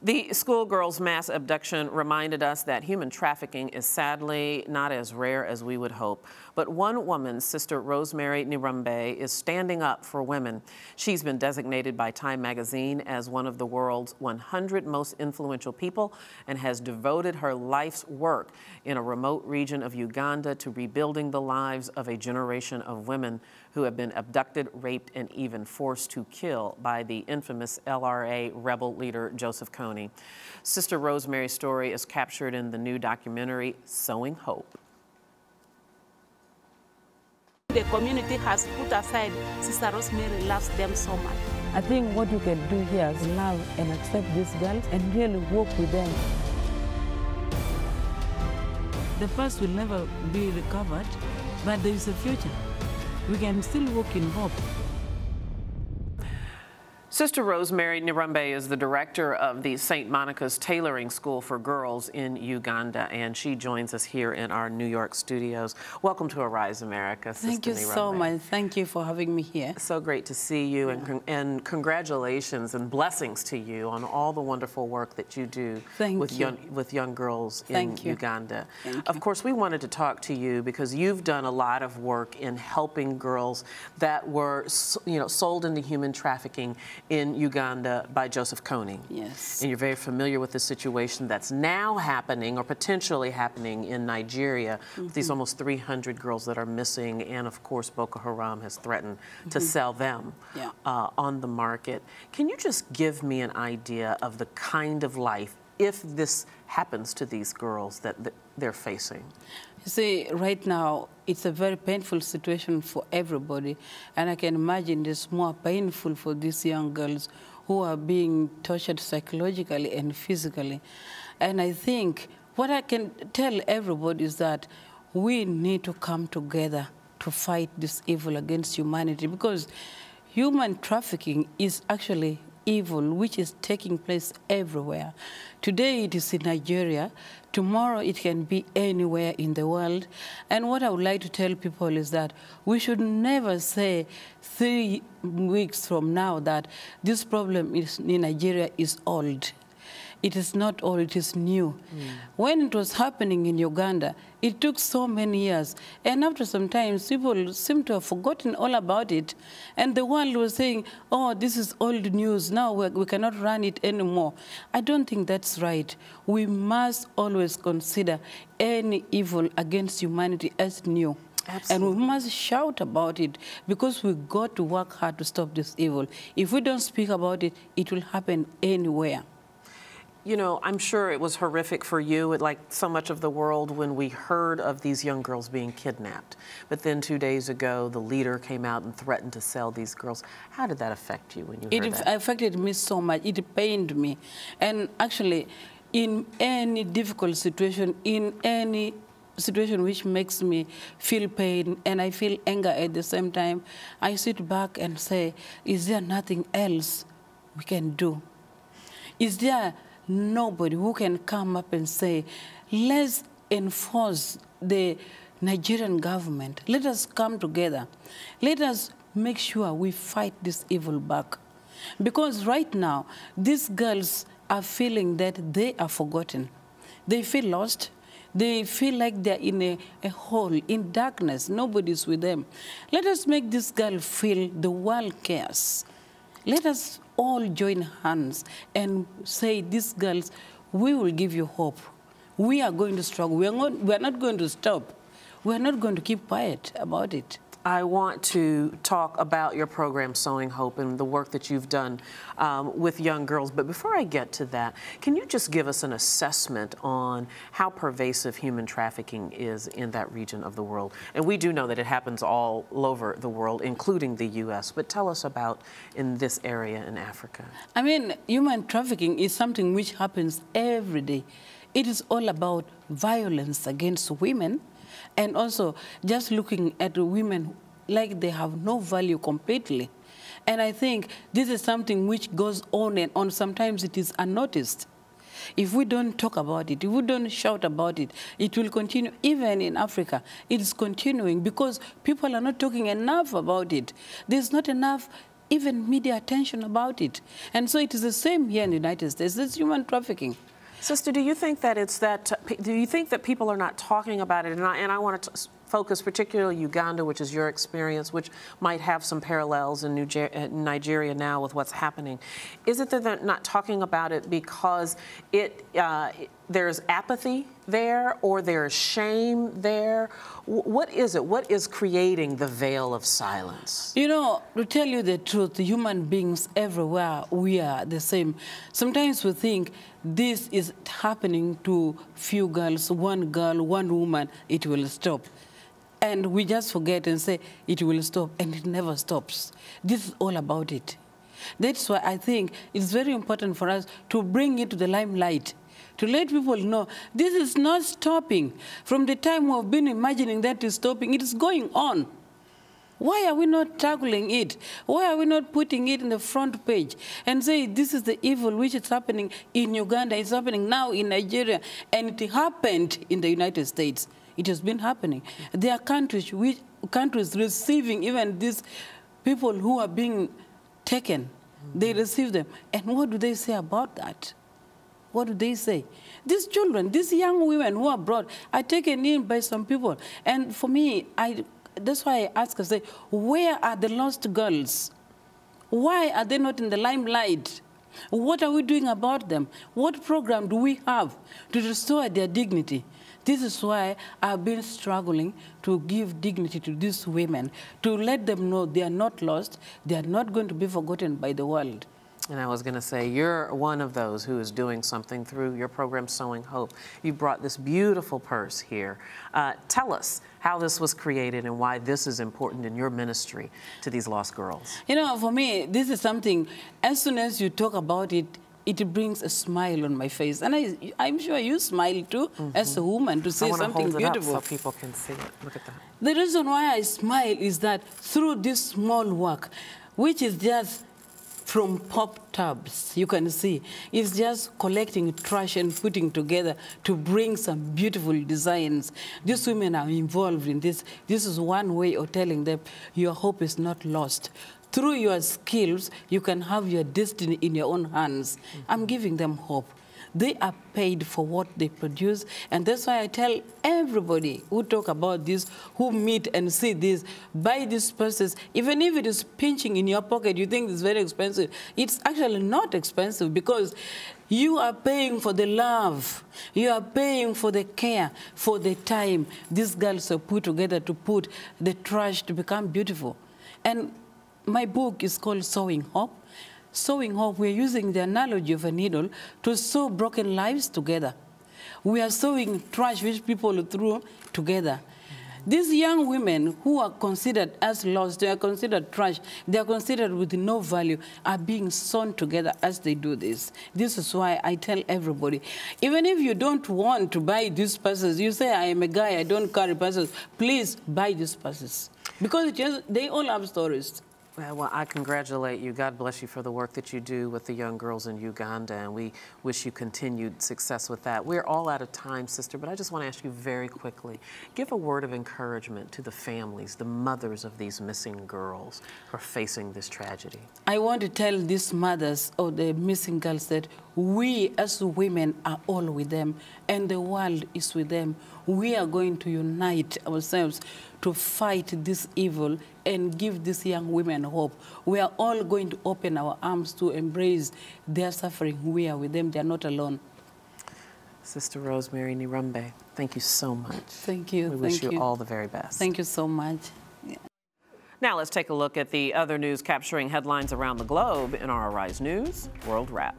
The schoolgirl's mass abduction reminded us that human trafficking is sadly not as rare as we would hope. But one woman, Sister Rosemary Nyirumbe, is standing up for women. She's been designated by Time magazine as one of the world's 100 most influential people and has devoted her life's work in a remote region of Uganda to rebuilding the lives of a generation of women who have been abducted, raped, and even forced to kill by the infamous LRA rebel leader Joseph Kony. Sister Rosemary's story is captured in the new documentary, Sowing Hope. The community has put aside Sister Rosemary loves them so much. I think what you can do here is love and accept these girls and really work with them. The past will never be recovered, but there is a future. We can still walk in hope. Sister Rosemary Nyirumbe is the director of the St. Monica's Tailoring School for Girls in Uganda, and she joins us here in our New York studios. Welcome to Arise America, Sister Thank you Nyirumbe. so much. Thank you for having me here. So great to see you, and congratulations and blessings to you on all the wonderful work that you do with young girls in Uganda. Of course, we wanted to talk to you because you've done a lot of work in helping girls that were, sold into human trafficking in Uganda by Joseph Kony. Yes. And you're very familiar with the situation that's now happening or potentially happening in Nigeria. These almost 300 girls that are missing, and of course Boko Haram has threatened to sell them on the market. Can you just give me an idea of the kind of life, if this happens to these girls, that they're facing? You see, right now, it's a very painful situation for everybody. And I can imagine it's more painful for these young girls who are being tortured psychologically and physically. And I think what I can tell everybody is that we need to come together to fight this evil against humanity, because human trafficking is actually evil, which is taking place everywhere. Today it is in Nigeria, tomorrow it can be anywhere in the world. And what I would like to tell people is that we should never say 3 weeks from now that this problem in Nigeria is old. It is not old, it is new. When it was happening in Uganda, it took so many years. And after some time, people seem to have forgotten all about it. And the world was saying, oh, this is old news. Now we cannot run it anymore. I don't think that's right. We must always consider any evil against humanity as new. Absolutely. And we must shout about it, because we've got to work hard to stop this evil. If we don't speak about it, it will happen anywhere. You know, I'm sure it was horrific for you, like so much of the world, when we heard of these young girls being kidnapped. But then 2 days ago, the leader came out and threatened to sell these girls. How did that affect you when you heard that? It affected me so much. It pained me. And actually, in any difficult situation, in any situation which makes me feel pain and I feel anger at the same time, I sit back and say, is there nothing else we can do? Is there nobody who can come up and say, let's enforce the Nigerian government. Let us come together. Let us make sure we fight this evil back. Because right now, these girls are feeling that they are forgotten. They feel lost. They feel like they're in a hole, in darkness. Nobody's with them. Let us make this girl feel the world cares. Let us all join hands and say, these girls, we will give you hope. We are going to struggle. We are not going to stop. We are not going to keep quiet about it. I want to talk about your program, Sowing Hope, and the work that you've done with young girls. But before I get to that, can you just give us an assessment on how pervasive human trafficking is in that region of the world? And we do know that it happens all over the world, including the U.S., but tell us about in this area in Africa. I mean, human trafficking is something which happens every day. It is all about violence against women, and also just looking at women like they have no value completely. And I think this is something which goes on and on. Sometimes it is unnoticed. If we don't talk about it, if we don't shout about it, it will continue. Even in Africa, it is continuing because people are not talking enough about it. There's not enough even media attention about it. And so it is the same here in the United States. There's human trafficking. Sister, do you think that it's that? Do you think that people are not talking about it? And I want to focus particularly Uganda, which is your experience, which might have some parallels in Nigeria now with what's happening. Is it that they're not talking about it because there's apathy there, or there's shame there? What is it? What is creating the veil of silence? You know, to tell you the truth, human beings everywhere, we are the same. Sometimes we think this is happening to few girls, one girl, one woman, it will stop. And we just forget and say it will stop, and it never stops. This is all about it. That's why I think it's very important for us to bring it to the limelight, to let people know this is not stopping. From the time we've been imagining that it's stopping, it is going on. Why are we not tackling it? Why are we not putting it in the front page and say this is the evil which is happening in Uganda, it's happening now in Nigeria, and it happened in the United States. It has been happening. There are countries receiving even these people who are being taken. They receive them. And what do they say about that? What do they say? These children, these young women who are brought, are taken in by some people. And for me, that's why I ask, I say, where are the lost girls? Why are they not in the limelight? What are we doing about them? What program do we have to restore their dignity? This is why I've been struggling to give dignity to these women, to let them know they are not lost, they are not going to be forgotten by the world. And I was going to say, you're one of those who is doing something through your program, Sowing Hope. You brought this beautiful purse here. Tell us how this was created and why this is important in your ministry to these lost girls. You know, for me, this is something, as soon as you talk about it, it brings a smile on my face. And I'm sure you smile too, as a woman, to say something beautiful. I want to hold it up so people can see it. Look at that. The reason why I smile is that through this small work, which is just from pop tubs, you can see, it's just collecting trash and putting together to bring some beautiful designs. These women are involved in this. This is one way of telling them your hope is not lost. Through your skills, you can have your destiny in your own hands. I'm giving them hope. They are paid for what they produce, and that's why I tell everybody who talk about this, who meet and see this, buy these purses. Even if it is pinching in your pocket, you think it's very expensive. It's actually not expensive because you are paying for the love. You are paying for the care, for the time. These girls are put together to put the trash to become beautiful. And my book is called Sowing Hope. Sowing Hope, we're using the analogy of a needle to sew broken lives together. We are sewing trash which people threw together. These young women who are considered as lost, they are considered trash, they are considered with no value, are being sewn together as they do this. This is why I tell everybody, even if you don't want to buy these purses, you say, I am a guy, I don't carry purses, please buy these purses. Because they all have stories. Well, I congratulate you. God bless you for the work that you do with the young girls in Uganda, and we wish you continued success with that. We're all out of time, Sister, but I just want to ask you very quickly, give a word of encouragement to the families, the mothers of these missing girls who are facing this tragedy. I want to tell these mothers of the missing girls that we as women are all with them, and the world is with them. We are going to unite ourselves to fight this evil and give these young women hope. We are all going to open our arms to embrace their suffering. We are with them. They are not alone. Sister Rosemary Nyirumbe, thank you so much. Thank you. We wish you all the very best. Thank you so much. Yeah. Now let's take a look at the other news capturing headlines around the globe in our Arise News World Wrap.